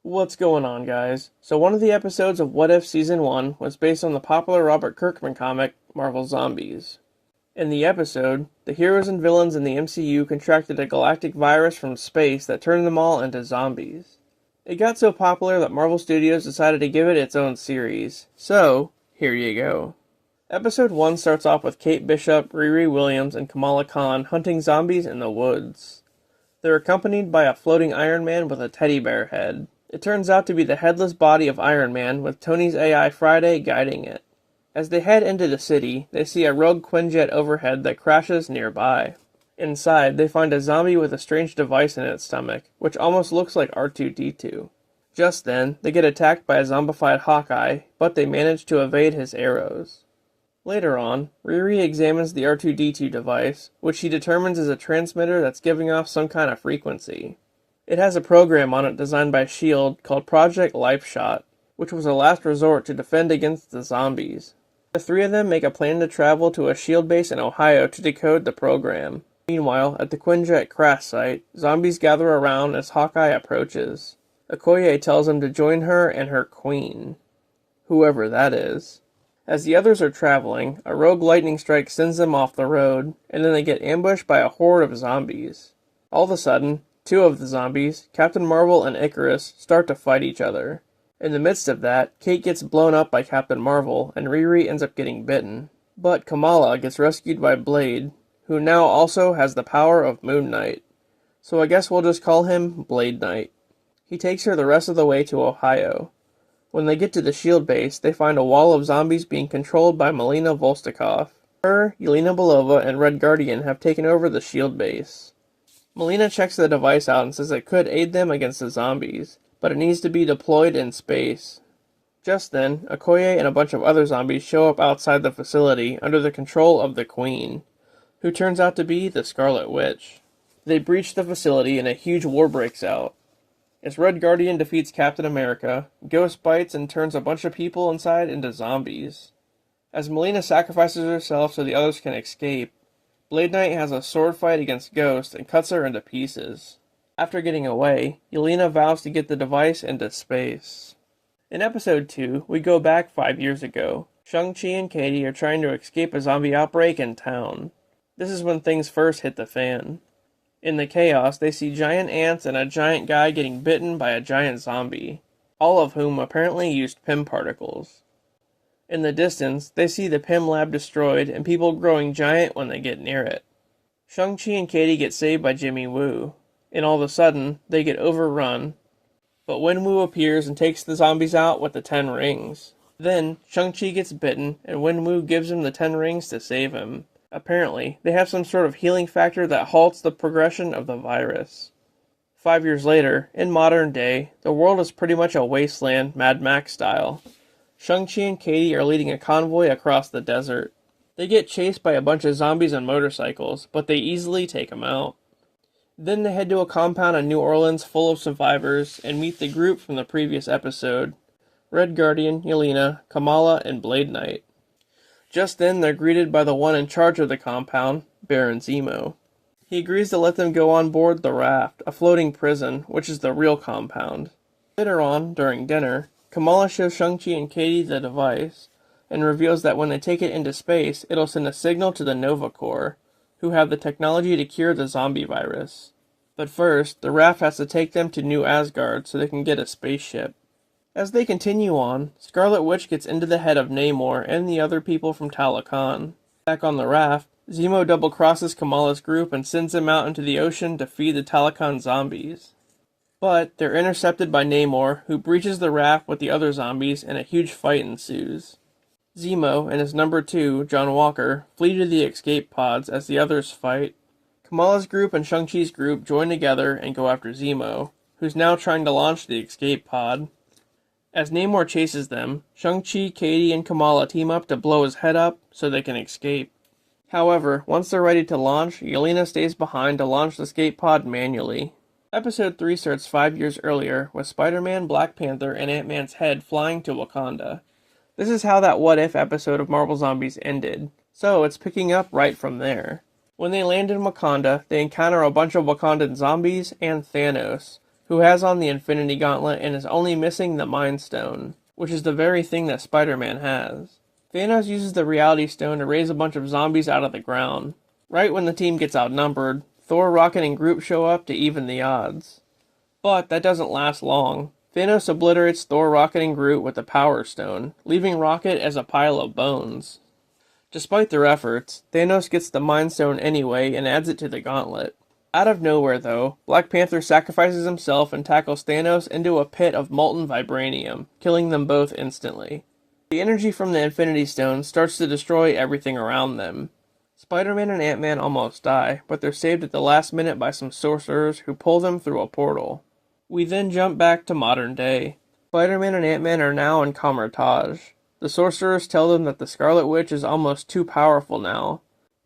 What's going on, guys? So one of the episodes of What If Season 1 was based on the popular Robert Kirkman comic, Marvel Zombies. In the episode, the heroes and villains in the MCU contracted a galactic virus from space that turned them all into zombies. It got so popular that Marvel Studios decided to give it its own series. So, here you go. Episode 1 starts off with Kate Bishop, Riri Williams, and Kamala Khan hunting zombies in the woods. They're accompanied by a floating Iron Man with a teddy bear head. It turns out to be the headless body of Iron Man, with Tony's AI Friday guiding it. As they head into the city, they see a rogue Quinjet overhead that crashes nearby. Inside, they find a zombie with a strange device in its stomach, which almost looks like R2-D2. Just then, they get attacked by a zombified Hawkeye, but they manage to evade his arrows. Later on, Riri examines the R2-D2 device, which she determines is a transmitter that's giving off some kind of frequency. It has a program on it designed by S.H.I.E.L.D. called Project Lifeshot, which was a last resort to defend against the zombies. The three of them make a plan to travel to a S.H.I.E.L.D. base in Ohio to decode the program. Meanwhile, at the Quinjet crash site, zombies gather around as Hawkeye approaches. Okoye tells him to join her and her queen, whoever that is. As the others are traveling, a rogue lightning strike sends them off the road, and then they get ambushed by a horde of zombies. All of a sudden, two of the zombies, Captain Marvel and Icarus, start to fight each other. In the midst of that, Kate gets blown up by Captain Marvel, and Riri ends up getting bitten. But Kamala gets rescued by Blade, who now also has the power of Moon Knight. So I guess we'll just call him Blade Knight. He takes her the rest of the way to Ohio. When they get to the S.H.I.E.L.D. base, they find a wall of zombies being controlled by Melina Volstikov. Her, Yelena Belova, and Red Guardian have taken over the S.H.I.E.L.D. base. Melina checks the device out and says it could aid them against the zombies, but it needs to be deployed in space. Just then, Okoye and a bunch of other zombies show up outside the facility under the control of the Queen, who turns out to be the Scarlet Witch. They breach the facility and a huge war breaks out. As Red Guardian defeats Captain America, Ghost bites and turns a bunch of people inside into zombies. As Melina sacrifices herself so the others can escape, Blade Knight has a sword fight against Ghost and cuts her into pieces. After getting away, Yelena vows to get the device into space. In episode 2, we go back 5 years ago. Shang-Chi and Katie are trying to escape a zombie outbreak in town. This is when things first hit the fan. In the chaos, they see giant ants and a giant guy getting bitten by a giant zombie, all of whom apparently used Pym particles. In the distance, they see the Pym lab destroyed and people growing giant when they get near it. Shang-Chi and Katie get saved by Jimmy Woo, and all of a sudden, they get overrun. But Wenwu appears and takes the zombies out with the 10 rings. Then, Shang-Chi gets bitten, and Wenwu gives him the 10 rings to save him. Apparently, they have some sort of healing factor that halts the progression of the virus. 5 years later, in modern day, the world is pretty much a wasteland, Mad Max style. Shang-Chi and Katie are leading a convoy across the desert. They get chased by a bunch of zombies on motorcycles, but they easily take them out. Then they head to a compound in New Orleans full of survivors and meet the group from the previous episode: Red Guardian, Yelena, Kamala, and Blade Knight. Just then, they're greeted by the one in charge of the compound, Baron Zemo. He agrees to let them go on board the raft, a floating prison, which is the real compound. Later on, during dinner, Kamala shows Shang-Chi and Katie the device, and reveals that when they take it into space, it'll send a signal to the Nova Corps, who have the technology to cure the zombie virus. But first, the raft has to take them to New Asgard so they can get a spaceship. As they continue on, Scarlet Witch gets into the head of Namor and the other people from Talokan. Back on the raft, Zemo double-crosses Kamala's group and sends them out into the ocean to feed the Talokan zombies. But they're intercepted by Namor, who breaches the raft with the other zombies, and a huge fight ensues. Zemo and his number 2, John Walker, flee to the escape pods as the others fight. Kamala's group and Shang-Chi's group join together and go after Zemo, who's now trying to launch the escape pod. As Namor chases them, Shang-Chi, Katie, and Kamala team up to blow his head up so they can escape. However, once they're ready to launch, Yelena stays behind to launch the escape pod manually. Episode 3 starts 5 years earlier, with Spider-Man, Black Panther, and Ant-Man's head flying to Wakanda. This is how that What If episode of Marvel Zombies ended, so it's picking up right from there. When they land in Wakanda, they encounter a bunch of Wakandan zombies and Thanos, who has on the Infinity Gauntlet and is only missing the Mind Stone, which is the very thing that Spider-Man has. Thanos uses the Reality Stone to raise a bunch of zombies out of the ground. Right when the team gets outnumbered, Thor, Rocket, and Groot show up to even the odds. But that doesn't last long. Thanos obliterates Thor, Rocket, and Groot with the Power Stone, leaving Rocket as a pile of bones. Despite their efforts, Thanos gets the Mind Stone anyway and adds it to the gauntlet. Out of nowhere, though, Black Panther sacrifices himself and tackles Thanos into a pit of molten vibranium, killing them both instantly. The energy from the Infinity Stone starts to destroy everything around them. Spider-Man and Ant-Man almost die, but they're saved at the last minute by some sorcerers who pull them through a portal. We then jump back to modern day. Spider-Man and Ant-Man are now in Kamar-Taj. The sorcerers tell them that the Scarlet Witch is almost too powerful now,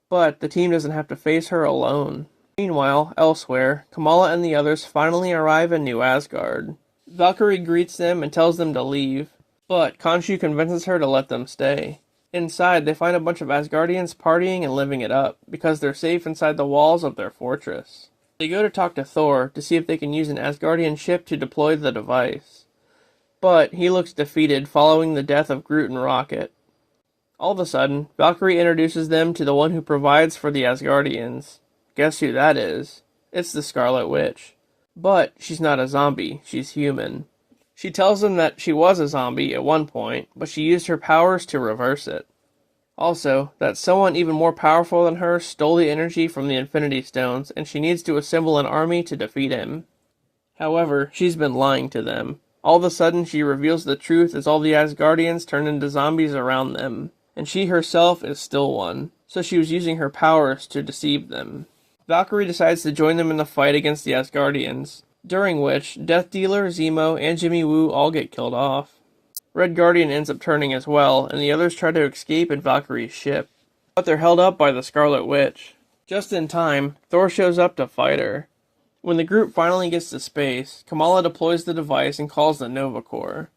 but the team doesn't have to face her alone. Meanwhile, elsewhere, Kamala and the others finally arrive in New Asgard. Valkyrie greets them and tells them to leave, but Khonshu convinces her to let them stay. Inside, they find a bunch of Asgardians partying and living it up, because they're safe inside the walls of their fortress. They go to talk to Thor to see if they can use an Asgardian ship to deploy the device. But he looks defeated following the death of Groot and Rocket. All of a sudden, Valkyrie introduces them to the one who provides for the Asgardians. Guess who that is? It's the Scarlet Witch. But she's not a zombie, she's human. She tells them that she was a zombie at one point, but she used her powers to reverse it. Also, that someone even more powerful than her stole the energy from the Infinity Stones, and she needs to assemble an army to defeat him. However, she's been lying to them. All of a sudden, she reveals the truth as all the Asgardians turn into zombies around them, and she herself is still one, so she was using her powers to deceive them. Valkyrie decides to join them in the fight against the Asgardians, during which Death Dealer, Zemo, and Jimmy Woo all get killed off. Red Guardian ends up turning as well, and the others try to escape in Valkyrie's ship, but they're held up by the Scarlet Witch. Just in time, Thor shows up to fight her. When the group finally gets to space, Kamala deploys the device and calls the Nova Corps.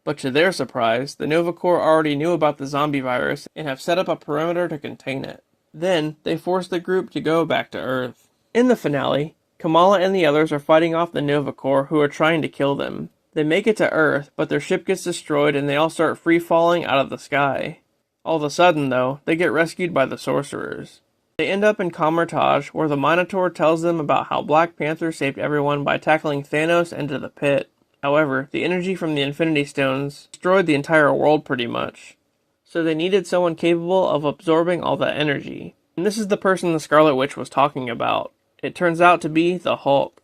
But to their surprise, the Nova Corps already knew about the zombie virus and have set up a perimeter to contain it. Then, they force the group to go back to Earth. In the finale, Kamala and the others are fighting off the Nova Corps who are trying to kill them. They make it to Earth, but their ship gets destroyed and they all start free-falling out of the sky. All of a sudden, though, they get rescued by the sorcerers. They end up in Kamar-Taj, where the Minotaur tells them about how Black Panther saved everyone by tackling Thanos into the pit. However, the energy from the Infinity Stones destroyed the entire world pretty much, so they needed someone capable of absorbing all that energy. And this is the person the Scarlet Witch was talking about. It turns out to be the Hulk.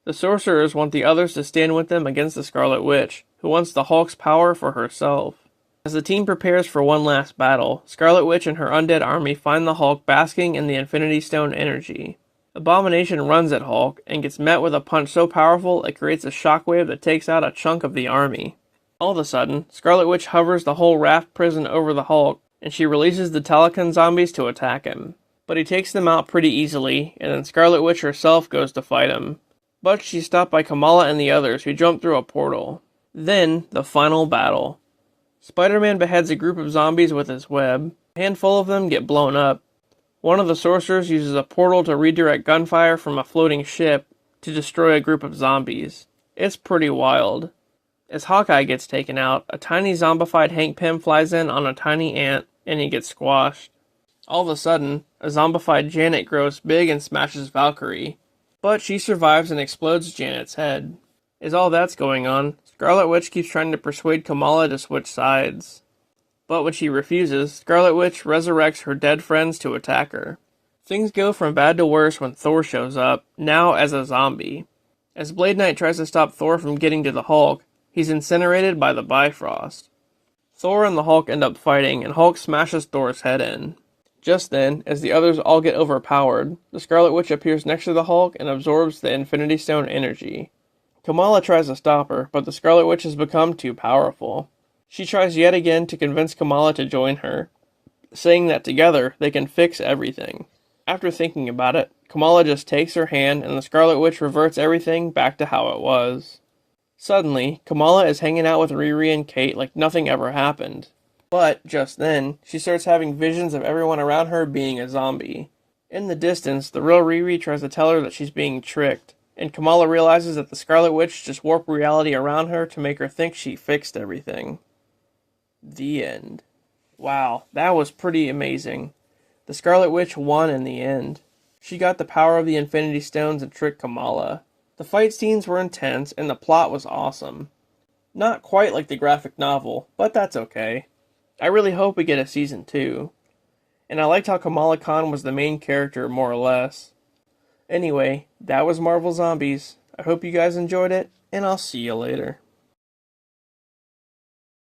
The sorcerers want the others to stand with them against the Scarlet Witch, who wants the Hulk's power for herself. As the team prepares for one last battle, Scarlet Witch and her undead army find the Hulk basking in the Infinity Stone energy. Abomination runs at Hulk and gets met with a punch so powerful it creates a shockwave that takes out a chunk of the army. All of a sudden, Scarlet Witch hovers the whole raft prison over the Hulk, and she releases the Talokan zombies to attack him. But he takes them out pretty easily, and then Scarlet Witch herself goes to fight him. But she's stopped by Kamala and the others, who jump through a portal. Then, the final battle. Spider-Man beheads a group of zombies with his web. A handful of them get blown up. One of the sorcerers uses a portal to redirect gunfire from a floating ship to destroy a group of zombies. It's pretty wild. As Hawkeye gets taken out, a tiny zombified Hank Pym flies in on a tiny ant, and he gets squashed. All of a sudden, a zombified Janet grows big and smashes Valkyrie. But she survives and explodes Janet's head. As all that's going on, Scarlet Witch keeps trying to persuade Kamala to switch sides. But when she refuses, Scarlet Witch resurrects her dead friends to attack her. Things go from bad to worse when Thor shows up, now as a zombie. As Blade Knight tries to stop Thor from getting to the Hulk, he's incinerated by the Bifrost. Thor and the Hulk end up fighting, and Hulk smashes Thor's head in. Just then, as the others all get overpowered, the Scarlet Witch appears next to the Hulk and absorbs the Infinity Stone energy. Kamala tries to stop her, but the Scarlet Witch has become too powerful. She tries yet again to convince Kamala to join her, saying that together they can fix everything. After thinking about it, Kamala just takes her hand and the Scarlet Witch reverts everything back to how it was. Suddenly, Kamala is hanging out with Riri and Kate like nothing ever happened. But, just then, she starts having visions of everyone around her being a zombie. In the distance, the real Riri tries to tell her that she's being tricked. And Kamala realizes that the Scarlet Witch just warped reality around her to make her think she fixed everything. The end. Wow, that was pretty amazing. The Scarlet Witch won in the end. She got the power of the Infinity Stones and tricked Kamala. The fight scenes were intense and the plot was awesome. Not quite like the graphic novel, but that's okay. I really hope we get a season 2. And I liked how Kamala Khan was the main character, more or less. Anyway, that was Marvel Zombies. I hope you guys enjoyed it, and I'll see you later.